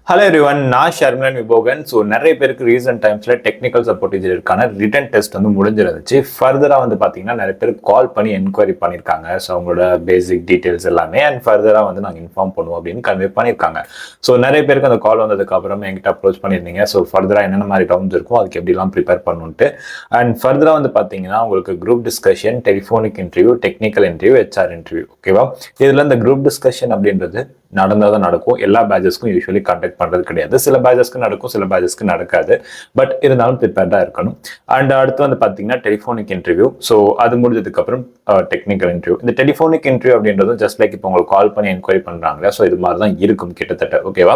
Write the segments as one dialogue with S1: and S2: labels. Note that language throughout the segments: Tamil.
S1: ஹலோ எவ்ரிவன், நான் ஷர்மிலன் விபோகன். ஸோ நிறைய பேருக்கு ரீசெண்ட் டைம்ஸில் டெக்னிக்கல் சப்போர்ட் இன்ஜினியருக்கான ரிட்டன் டெஸ்ட் வந்து முடிஞ்சிருந்துச்சு. ஃபர்தராக வந்து பார்த்தீங்கன்னா நிறைய பேர் கால் பண்ணி என்கொயரி பண்ணியிருக்காங்க. ஸோ அவங்களோட பேசிக் டீட்டெயில்ஸ் எல்லாமே அண்ட் ஃபர்தராக வந்து நாங்கள் இன்ஃபார்ம் பண்ணுவோம் அப்படின்னு கன்வே பண்ணியிருக்காங்க. ஸோ நிறைய பேருக்கு அந்த கால் வந்ததுக்கப்புறம் என்கிட்ட அப்ரோச் பண்ணியிருந்தீங்க. ஸோ ஃபர்தராக என்னென்ன மாதிரி டவுன்ஸ் இருக்கும், அதுக்கு எப்படிலாம் ப்ரிப்பேர் பண்ணுன்ட்டு. அண்ட் ஃபர்தராக வந்து பார்த்தீங்கன்னா உங்களுக்கு group discussion, telephonic interview, technical interview, HR interview. ஓகேவா? இதில் இந்த குரூப் டிஸ்கஷன் அப்படின்றது நடந்தால் தான் நடக்கும். எல்லா பேஜஸ்க்கும் யூஸ்வலி கண்டக்ட் பண்ணுறது கிடையாது. சில பேஜஸ்க்கு நடக்கும், சில பேஜஸ்க்கு நடக்காது. பட் இருந்தாலும் ப்ரிப்பேர்டாக இருக்கணும். அண்ட் அடுத்து வந்து பார்த்தீங்கன்னா டெலிஃபோனிக் இன்டர்வியூ. ஸோ அது முடிஞ்சதுக்கப்புறம் டெக்னிக்கல் இன்டர்வியூ. இந்த டெலிஃபோனிக் இன்டர்வியூ அப்படின்றது ஜஸ்ட் லைக் இப்போ உங்களுக்கு கால் பண்ணி என்கொயரி பண்ணுறாங்க. ஸோ இது மாதிரி தான் இருக்கும் கிட்டத்தட்ட. ஓகேவா?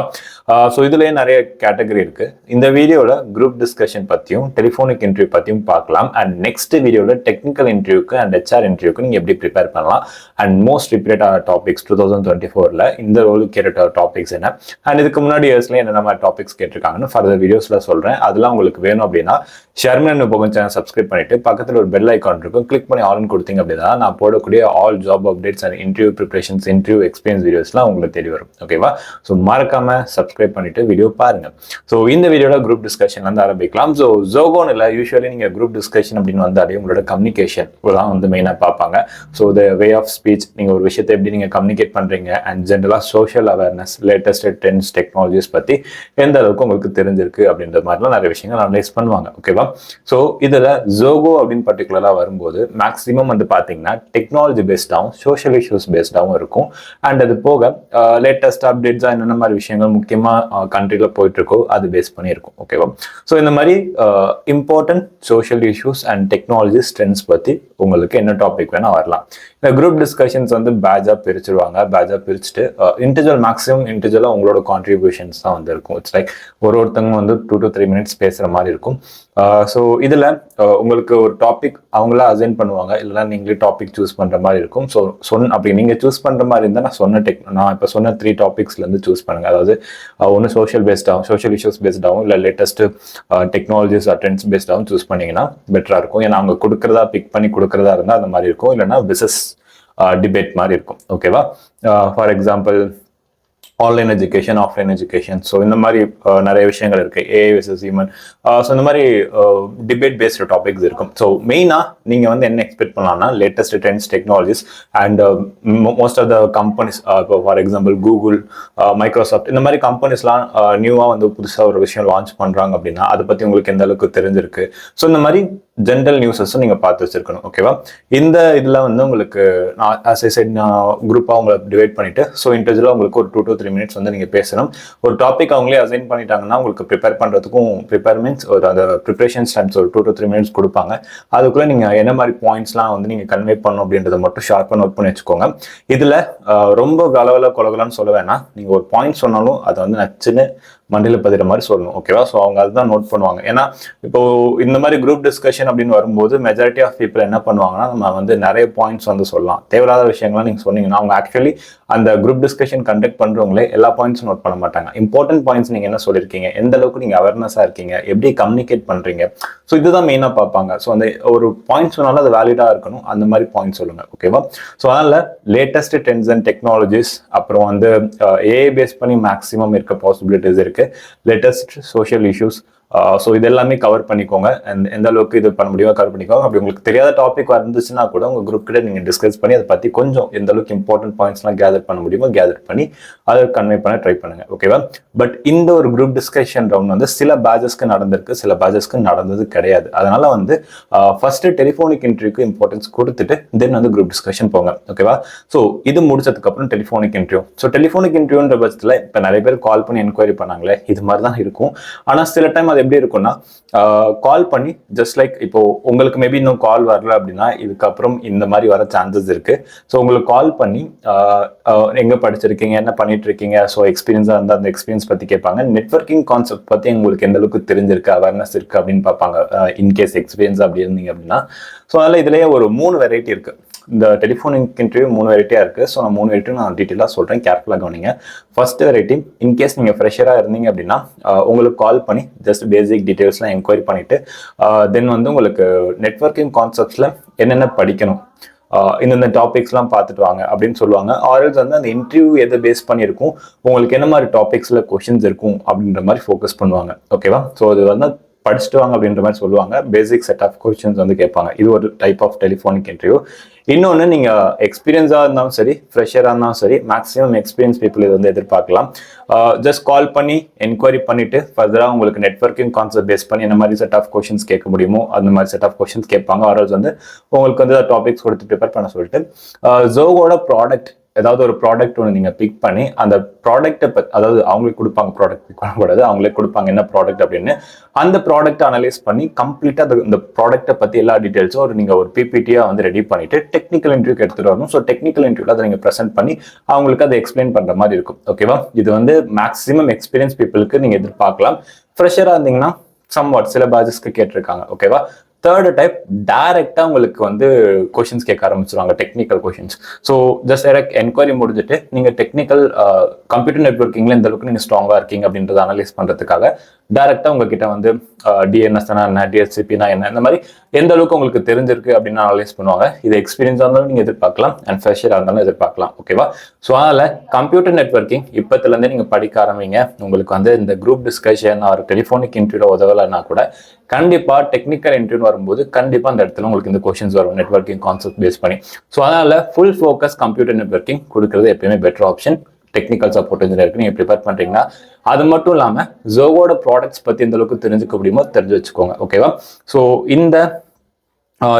S1: ஸோ இதுலேயே நிறைய கேட்டகரி இருக்குது. இந்த வீடியோவில் குரூப் டிஸ்கஷன் பற்றியும் டெலிஃபோனிக் இன்டர்வியூ பற்றியும் பார்க்கலாம். அண்ட் நெக்ஸ்ட் வீடியோவில் டெக்னிக்கல் இன்டர்வியூக்கு அண்ட் ஹெச்ஆர் இன்டர்வியூக்கு நீங்கள் எப்படி ப்ரிப்பேர் பண்ணலாம் அண்ட் மோஸ்ட் ரிப்பீட்டட் டாபிக்ஸ் 2024 இந்த ரோலுக்கு கேட்ட டாபிக்ஸ் என்ன அண்ட் இதுக்கு முன்னாடி இயர்ஸ்ல என்னென்ன மாதிரி டாபிக்ஸ் கேட்டிருக்காங்கன்னு ஃபர்தர் வீடியோஸ்ல சொல்றேன். அதெல்லாம் உங்களுக்கு வேணும் அப்படின்னா ஷர்மிலன் விபோகன் சேனல் சப்ஸ்கிரைப் பண்ணிட்டு பக்கத்தில் ஒரு பெல் ஐக்கான் இருக்கும், கிளிக் பண்ணி ஆன் கொடுத்தீங்க அப்படின்னா நான் போடக்கூடிய all job updates and interview preparations, interview experience வீடியோஸ்லாம் உங்களுக்கு தேடி வரும். ஓகேவா? ஸோ மறக்காம சப்ஸ்கிரைப் பண்ணிட்டு வீடியோ பாருங்க. ஸோ இந்த வீடியோட குரூப் டிஸ்கஷன் வந்து ஆரம்பிக்கலாம். ஸோ ஜோகோன் இல்லை, யூஸ்வலி நீங்க குரூப் டிஸ்கஷன் அப்படின்னு வந்தாலே உங்களோட கம்யூனிகேஷன் தான் வந்து மெயினாக பார்ப்பாங்க. So the way of speech, நீங்க ஒரு விஷயத்தை எப்படி நீங்க கம்யூனிகேட் பண்றீங்க அண்ட் ஜென்ரலா social awareness, latest trends, technologies பத்தி எந்த அளவுக்கு உங்களுக்கு தெரிஞ்சிருக்கு அப்படின்ற மாதிரிலாம் நிறைய விஷயங்கள் அனலைஸ் பண்ணுவாங்க. ஓகேவா? ஸோ இதுல ஜோகோ அப்படின்னு பர்டிகுலரா வரும்போது மேக்ஸிமம் வந்து பாத்தீங்கன்னா டெக்னாலஜி பேஸ்டாகவும் சோஷியல் இஷ்யூஸ் பேஸ்டாகவும் இருக்கும். அண்ட் அது போக லேட்டஸ்ட் அப்டேட்ஸா என்னென்ன மாதிரி விஷயங்கள் முக்கியமா கண்ட்ரில போயிட்டு இருக்கோ அது பேஸ் பண்ணி இருக்கும். ஓகேவா? ஸோ இந்த மாதிரி important social issues and technologies trends பத்தி உங்களுக்கு என்ன டாபிக் வேணா வரலாம். இந்த குரூப் டிஸ்கஷன்ஸ் வந்து பேட்சா பிரிச்சிருவாங்க. பேட்சா பிரிச்சுட்டு இன்டிவிஜுவல் மேக்ஸிமம் இன்டிவிஜுவலாக உங்களோட கான்ட்ரிபியூஷன்ஸ் தான் வந்து இருக்கும். இட்ஸ் லைக் ஒருத்தவங்க வந்து 2 to 3 minutes பேசுகிற மாதிரி இருக்கும். ஸோ இதில் உங்களுக்கு ஒரு டாபிக் அவங்களா அசைன் பண்ணுவாங்க, இல்லைனா நீங்களே டாபிக் சூஸ் பண்ணுற மாதிரி இருக்கும். ஸோ அப்படி நீங்கள் சூஸ் பண்ணுற மாதிரி இருந்தால் நான் இப்போ சொன்ன 3 டாபிக்ஸ்லேருந்து சூஸ் பண்ணுங்க. அதாவது ஒன்று சோஷியல் பேஸ்டாகவும், சோஷியல் இஷ்யூஸ் பேஸ்டாகவும், இல்லை லேட்டஸ்ட் டெக்னாலஜிஸ் ட்ரெண்ட்ஸ் பேஸ்டாகவும் சூஸ் பண்ணிங்கன்னா பெட்டராக இருக்கும். ஏன்னா அவங்க கொடுக்குறதா பிக் பண்ணி கொடுக்குறதா இருந்தால் அந்த மாதிரி இருக்கும், இல்லைனா பிசினஸ் டிபேட் மாதிரி இருக்கும். ஓகேவா? For example online education, offline education, so இந்த மாதிரி நிறைய விஷயங்கள் இருக்கு. ஏஐ வெர்சஸ் ஹியூமன், ஸோ இந்த மாதிரி டிபேட் பேஸ்டு டாபிக்ஸ் இருக்கும். ஸோ மெயினாக நீங்கள் வந்து என்ன எக்ஸ்பெக்ட் பண்ணலாம்னா latest trends, technologies and most of the companies, இப்போ ஃபார் எக்ஸாம்பிள் கூகுள், மைக்ரோசாஃப்ட், இந்த மாதிரி கம்பெனிஸ்லாம் நியூவாக வந்து புதுசாக ஒரு விஷயம் லான்ச் பண்ணுறாங்க அப்படின்னா அதை பற்றி உங்களுக்கு எந்த அளவுக்கு தெரிஞ்சிருக்கு. ஸோ இந்த மாதிரி ஜென்ரல் நியூஸஸும் நீங்கள் பார்த்து வச்சிருக்கணும். ஓகேவா? இந்த இதில் வந்து உங்களுக்கு நான் குரூப்பாக உங்களை டிவைட் பண்ணிட்டு, ஸோ இன்டிவிஜுவலாக உங்களுக்கு ஒரு 2 to 3 minutes வந்து நீங்கள் பேசணும். ஒரு டாபிக் அவங்களே அசைன் பண்ணிட்டாங்கன்னா உங்களுக்கு ப்ரிப்பேர் பண்ணுறதுக்கும் மீன்ஸ் ஒரு அந்த ப்ரிப்பரேஷன் டைம்ஸ் ஒரு 2 to 3 minutes கொடுப்பாங்க. அதுக்குள்ளே நீங்கள் என்ன மாதிரி பாயிண்ட்ஸ்லாம் வந்து நீங்கள் கன்வே பண்ணணும் அப்படின்றத மட்டும் ஷார்ப்பாக நோட் பண்ணி வச்சுக்கோங்க. இதில் ரொம்ப கொலகலான்னு சொல்ல வேணாம். நீங்கள் ஒரு பாயிண்ட் சொன்னாலும் அதை வந்து நச்சுன்னு மண்டியில் பதிகிற மாதிரி சொல்லணும். ஓகேவா? ஸோ அவங்க அதுதான் நோட் பண்ணுவாங்க. ஏன்னா இப்போ இந்த மாதிரி குரூப் டிஸ்கஷன் அப்படின்னு வரும்போது மெஜாரிட்டி ஆஃப் பீப்புள் என்ன பண்ணுவாங்கன்னா, நம்ம வந்து நிறைய பாயிண்ட்ஸ் வந்து சொல்லலாம். தேவையில்லாத விஷயங்கள்லாம் நீங்கள் சொன்னீங்கன்னா அவங்க ஆக்சுவலி அந்த குரூப் டிஸ்கஷன் கண்டக்ட் பண்ணுறவங்களே எல்லா பாயிண்ட்ஸும் நோட் பண்ண மாட்டாங்க. இம்பார்ட்டன்ட் பாயிண்ட்ஸ் நீங்கள் என்ன சொல்லியிருக்கீங்க, எந்த அளவுக்கு நீங்கள் அவேர்னஸாக இருக்கீங்க, எப்படி கம்யூனிகேட் பண்ணுறீங்க, ஸோ இதுதான் மெயினாக பார்ப்பாங்க. ஸோ அந்த ஒரு பாயிண்ட் சொன்னாலும் அது வேலிடாக இருக்கணும். அந்த மாதிரி பாயிண்ட் சொல்லுங்கள். ஓகேவா? ஸோ அதனால் லேட்டஸ்ட் ட்ரெண்ட்ஸ் அண்ட் டெக்னாலஜிஸ், அப்புறம் வந்து ஏஐ பேஸ் பண்ணி மேக்ஸிமம் இருக்க பாசிபிலிட்டிஸ் இருக்கு. லேட்டஸ்ட் சோஷியல் இஷ்யூஸ், ஸோ இது எல்லாமே கவர் பண்ணிக்கோங்க. அண்ட் எந்த அளவுக்கு இது பண்ண முடியுமோ கவர் பண்ணிக்கோங்க. அப்படி உங்களுக்கு தெரியாத டாபிக் வந்துச்சுன்னா கூட உங்கள் குரூப் கிட்ட நீங்கள் டிஸ்கஸ் பண்ணி அதை பற்றி கொஞ்சம் எந்த அளவுக்கு இம்பார்ட்டன்ட் பாயிண்ட்ஸ்லாம் கேதர் பண்ண முடியுமோ கேதர் பண்ணி அதை கன்வே பண்ண ட்ரை பண்ணுங்க. ஓகேவா? பட் இந்த ஒரு குரூப் டிஸ்கஷன் ரவுண்ட் வந்து சில பேஜஸ்க்கு நடந்திருக்கு, சில பேஜஸ்க்கு நடந்தது கிடையாது. அதனால வந்து ஃபர்ஸ்ட் டெலிஃபோனிக் இன்டர்வியூக்கு இம்பார்ட்டன்ஸ் கொடுத்துட்டு தென் வந்து குரூப் டிஸ்கஷன் போங்க. ஓகேவா? ஸோ இது முடிச்சதுக்கு அப்புறம் டெலிஃபோனிக் இன்டர்வியூ. ஸோ டெலிஃபோனிக் இன்டர்வியூன்ற பட்சத்தில் இப்போ நிறைய பேர் கால் பண்ணி என்கொயரி பண்ணாங்களே, இது மாதிரி தான் இருக்கும். ஆனால் சில டைம் அது எப்படி இருக்கும்னா, கால் பண்ணி ஜஸ்ட் லைக் இப்போ உங்களுக்கு மேபி இன்னும் கால் வரல அப்படின்னா இதுக்கப்புறம் இந்த மாதிரி வர சான்சஸ் இருக்கு. ஸோ உங்களுக்கு கால் பண்ணி எங்க படிச்சிருக்கீங்க, என்ன பண்ணிட்டு இருக்கீங்க, ஸோ எக்ஸ்பீரியன்ஸா இருந்தால் அந்த எக்ஸ்பீரியன்ஸ் பத்தி கேட்பாங்க. நெட்வொர்க்கிங் கான்செப்ட் பத்தி உங்களுக்கு எந்த அளவுக்கு தெரிஞ்சிருக்கு, அவேர்னஸ் இருக்கு அப்படின்னு பார்ப்பாங்க. இன்கேஸ் எக்ஸ்பீரியன்ஸ் அப்படி இருந்தீங்க அப்படின்னா. ஸோ அதில் இதுலயே ஒரு 3 வெரைட்டி இருக்கு. இந்த டெலிஃபோனிக் இன்டர்வியூ 3 வெரைட்டியா இருக்கு. ஸோ நான் 3 வெரைட்டி நான் டீட்டெயிலாக சொல்றேன், கேர்ஃபுல்லாக கவனிங்க. ஃபர்ஸ்ட் வெரைட்டி, இன்கேஸ் நீங்க ஃப்ரெஷரா இருந்தீங்க அப்படின்னா உங்களுக்கு கால் பண்ணி ஜஸ்ட் பேசிக் டீடைல்ஸ்லாம் என்கொயரி பண்ணிட்டு தென் வந்து உங்களுக்கு நெட்வொர்க்கிங் கான்செப்ட்ஸ்ல என்னென்ன படிக்கணும், இந்த டாபிக்ஸ்லாம் பார்த்துட்டு வாங்க அப்படின்னு சொல்லுவாங்க. ஆர்எல்ஸ் வந்து அந்த இன்டர்வியூ எதை பேஸ் பண்ணியிருக்கும், உங்களுக்கு என்ன மாதிரி டாபிக்ஸில் கொஷின்ஸ் இருக்கும் அப்படின்ற மாதிரி ஃபோக்கஸ் பண்ணுவாங்க. ஓகேவா? ஸோ அது வந்து படிச்சுட்டு வாங்க அப்படின்ற மாதிரி சொல்லுவாங்க. பேசிக் செட் ஆஃப் கொஸ்டின்ஸ் வந்து கேட்பாங்க. இது ஒரு டைப் ஆஃப் டெலிஃபோனிக் இன்டர்வியூ. இன்னொன்று, நீங்கள் எக்ஸ்பீரியன்ஸாக இருந்தாலும் சரி, ஃப்ரெஷராக இருந்தாலும் சரி, மேக்ஸிமம் எக்ஸ்பீரியன்ஸ் பீப்புள் இது வந்து எதிர்பார்க்கலாம். ஜஸ்ட் கால் பண்ணி என்கொயரி பண்ணிட்டு ஃபர்தராக உங்களுக்கு நெட்வொர்க்கிங் கான்செப்ட் பேஸ் பண்ணி என்ன மாதிரி செட் ஆஃப் கொஷின்ஸ் கேட்க முடியுமோ அந்த மாதிரி செட் ஆஃப் கொஷின்ஸ் கேட்பாங்க. ஆர்எல்ஸ் வந்து உங்களுக்கு வந்து டாபிக்ஸ் கொடுத்து ப்ரிப்பேர் பண்ண சொல்லிட்டு ஜோகோட ப்ராடக்ட், ஏதாவது ஒரு ப்ராடக்ட் ஒன்று நீங்கள் பிக் பண்ணி அந்த ப்ராடக்ட்டை அதாவது அவங்களுக்கு கொடுப்பாங்க, ப்ராடக்ட் பிக் பண்ணக்கூடாது, அவங்களே கொடுப்பாங்க என்ன ப்ராடக்ட் அப்படின்னு. அந்த ப்ராடக்ட் அனலைஸ் பண்ணி கம்ப்ளீட்டாக இந்த ப்ராடக்ட்டை பற்றி எல்லா டீட்டெயில்ஸும் நீங்கள் ஒரு பிபிடியாக வந்து ரெடி பண்ணிட்டு டெக்னிக்கல் இன்டர்வியூக்கு எடுத்துகிட்டு வரணும். ஸோ டெக்னிக்கல் இன்டர்வியூவில் அதை நீங்கள் ப்ரெசென்ட் பண்ணி அவங்களுக்கு அதை எக்ஸ்பிளைன் பண்ணுற மாதிரி இருக்கும். ஓகேவா? இது வந்து மேக்ஸிமம் எக்ஸ்பீரியன்ஸ் பீப்புளுக்கு நீங்கள் எதிர்பார்க்கலாம். ஃப்ரெஷராக இருந்தீங்கன்னா சம்வாட் சில பேஜஸ்க்கு கேட்டிருக்காங்க. ஓகேவா? தேர்டு டைப், டைரக்டா உங்களுக்கு வந்து கொஷின்ஸ் கேட்க ஆரம்பிச்சிருவாங்க, technical questions. So just direct enquiry முடிஞ்சுட்டு நீங்க டெக்னிக்கல் கம்ப்யூட்டர் நெட்வொர்க்கிங்ல எந்த அளவுக்கு நீங்க ஸ்ட்ராங்கா இருக்கீங்க அப்படின்றத அனலைஸ் பண்றதுக்காக டைரக்டா உங்ககிட்ட வந்து டிஎன்எஸ்னா என்ன, டிஎஸ்சிபினா என்ன, இந்த மாதிரி எந்த அளவுக்கு உங்களுக்கு தெரிஞ்சிருக்கு அப்படின்னு அனலைஸ் பண்ணுவாங்க. இது எக்ஸ்பீரியன்ஸா இருந்தாலும் நீங்க எதிர்பார்க்கலாம் அண்ட் ஃப்ரெஷரா இருந்தாலும் எதிர்பார்க்கலாம். ஓகேவா? ஸோ அதனால கம்ப்யூட்டர் நெட்வொர்க்கிங் இப்பத்துல இருந்தே நீங்க படிக்க ஆரம்பிங்க. உங்களுக்கு வந்து இந்த குரூப் டிஸ்கஷன் ஒரு டெலிஃபோனிக் இன்டர்வியூ உதவலைன்னா கூட கண்டிப்பா டெக்னிக்கல் இன்டர்வியூ வரும்போது கண்டிப்பா அந்த இடத்துல உங்களுக்கு இந்த கொஸ்டின்ஸ் வரும் நெட்வொர்க்கிங் கான்செப்ட் பேஸ் பண்ணி. ஸோ அதனால ஃபுல் ஃபோக்கஸ் கம்ப்யூட்டர் நெட்வொர்க்கிங் கொடுக்கறது எப்பயுமே பெட்டர் ஆப்ஷன். டெக்னிக்கல் சப்போர்ட் இன்ஜினியருக்கு நீங்க ப்ரிப்பேர் பண்றீங்கன்னா அது மட்டும் இல்லாம ஜோகோட ப்ராடக்ட்ஸ் பத்தி எந்த அளவுக்கு தெரிஞ்சுக்க முடியுமோ தெரிஞ்சு வச்சுக்கோங்க. ஓகேவா? ஸோ இந்த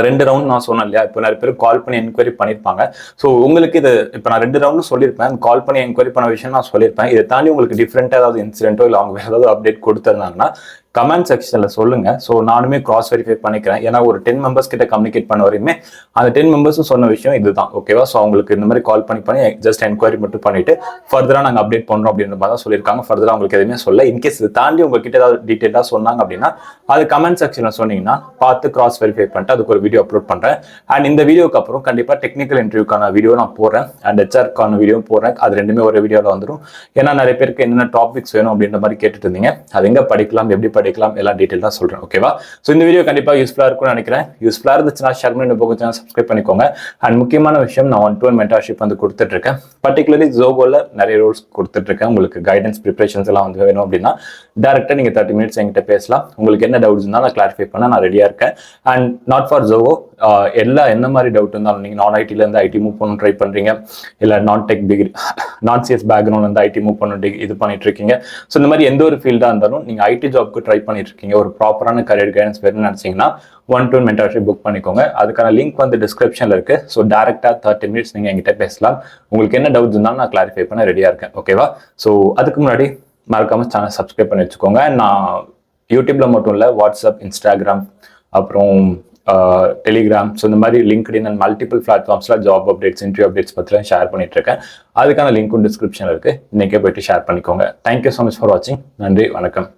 S1: 2 ரவுண்ட் நான் சொன்னேன் இல்லையா, இப்போ நிறைய பேர் கால் பண்ணி என்கொயரி பண்ணியிருப்பாங்க. ஸோ உங்களுக்கு இது இப்போ நான் 2 ரவுண்டும் சொல்லியிருப்பேன், கால் பண்ணி என்கொயரி பண்ண விஷயம் நான் சொல்லியிருப்பேன். இதை தாண்டி உங்களுக்கு டிஃப்ரெண்டாக ஏதாவது இன்சிடென்ட்டோ இல்லை அவங்க ஏதாவது அப்டேட் கொடுத்துருந்தாங்கன்னா கமெண்ட் செக்ஷன்ல சொல்லுங்க. ஸோ நானுமே கிராஸ் வெரிஃபை பண்ணிக்கிறேன். ஏன்னா ஒரு 10 மெம்பர்ஸ் கிட்ட கம்யூனிகேட் பண்ண வரையுமே அந்த 10 மெம்பர்ஸும் சொன்ன விஷயம் இதுதான். ஓகேவா? ஸோ அவங்களுக்கு இந்த மாதிரி கால் பண்ணி ஜஸ்ட் என்கொயரி மட்டும் பண்ணிட்டு ஃபர்தராக நாங்கள் அப்டேட் பண்றோம் அப்படின்ற மாதிரி தான் சொல்லியிருக்காங்க. ஃபர்தராக உங்களுக்கு எதுவுமே சொல்ல. இன்கேஸ் இது தாண்டி உங்ககிட்ட ஏதாவது டீட்டெயிலாக சொன்னாங்க அப்படின்னா அது கமெண்ட் செக்ஷன்ல சொன்னீங்கன்னா பார்த்து கிராஸ் வெரிஃபை பண்ணிட்டு அதுக்கு ஒரு வீடியோ அப்லோட் பண்றேன். அண்ட் இந்த வீடியோக்கு அப்புறம் கண்டிப்பா டெக்னிக்கல் இன்டர்வியூக்கான வீடியோ நான் போடுறேன் அண்ட் ஹெச்ஆர்க்கான வீடியோ போடுறேன். அது ரெண்டுமே ஒரு வீடியோவில் வந்துடும். ஏன்னா நிறைய பேருக்கு என்னென்ன டாபிக்ஸ் வேணும் அப்படின்ற மாதிரி கேட்டுட்டு இருந்தீங்க. அது எங்க படிக்கலாம், எப்படி படிக்கலாம், எல்லாம் டீட்டெயில் தான் சொல்றேன். ஓகேவா? ஸோ இந்த வீடியோ கண்டிப்பா யூஸ்ஃபுல்லா இருக்கும்னு நினைக்கிறேன். யூஸ்ஃபுல்லா இருந்துச்சுன்னா ஷேர் பண்ணி போக சேனல் சப்ஸ்கிரைப் பண்ணிக்கோங்க. அண்ட் முக்கியமான விஷயம், நான் 1-to-1 மென்டார்ஷிப் வந்து கொடுத்துட்டு இருக்கேன். பர்டிகுலர்லி ஜோகோல நிறைய ரோல்ஸ் கொடுத்துட்டு இருக்கேன். உங்களுக்கு கைடன்ஸ் ப்ரிப்பரேஷன்ஸ் எல்லாம் வந்து வேணும் அப்படின்னா டேரக்டா நீங்க 30 மினிட்ஸ் என்கிட்ட பேசலாம். உங்களுக்கு என்ன டவுட்ஸ் இருந்தாலும் நான் கிளாரிஃபை பண்ண நான் ரெடியா இருக்கேன். அண்ட் நாட் ஃபார் ஜோகோ, என்ன மாதிரி டவுட் இருந்தாலும் நீங்க நான் ஐடில இருந்து ஐடி மூவ் பண்ண ட்ரை பண்றீங்க, இல்ல நான் டெக் டிகிரி நான் சிஎஸ் பேக்ரவுண்ட் வந்து ஐடி மூவ் பண்ண இது பண்ணிட்டு இருக்கீங்க. ஸோ இந்த மாதிரி எந்த ஒரு ஃபீல்டா இருந்தாலும் நீங்க ஐடி ஜாப்க்கு ட்ரை பண்ணிட்டு இருக்கீங்க, ஒரு ப்ராப்பரான கரியர் கைடன்ஸ் வேணும்னு நினைச்சீங்கன்னா 1-to-1 மென்டார்ஷிப் புக் பண்ணிக்கோங்க. அதுக்கான லிங்க் வந்து டிஸ்கிரிப்ஷன்ல இருக்கு. ஸோ டேரக்டா 30 மினிட்ஸ் நீங்க என்கிட்ட பேசலாம். உங்களுக்கு என்ன டவுட்ஸ் இருந்தாலும் நான் கிளாரிஃபை பண்ண ரெடியா இருக்கேன். ஓகேவா? ஸோ அதுக்கு முன்னாடி மறக்காம சேனல் சப்ஸ்கிரைப் பண்ணி வச்சுக்கோங்க. நான் யூடியூப்ல மட்டும் இல்லை, வாட்ஸ்அப், இன்ஸ்டாகிராம், அப்புறம் டெலிகிராம், ஸோ இந்த மாதிரி லிங்க்டின் அண்ட் மல்டிபிள் பிளாட்ஃபார்ம்ஸ்ல ஜாப் அப்டேட்ஸ், இன்டர்வியூ அப்டேட்ஸ் பற்றிலாம் ஷேர் பண்ணிட்டு இருக்கேன். அதுக்கான லிங்க்கும் டிஸ்கிரிப்ஷன்ல இருக்கு. இன்னைக்கே போயிட்டு ஷேர் பண்ணிக்கோங்க. தேங்க்யூ ஸோ மச் ஃபார் வாட்சிங். நன்றி, வணக்கம்.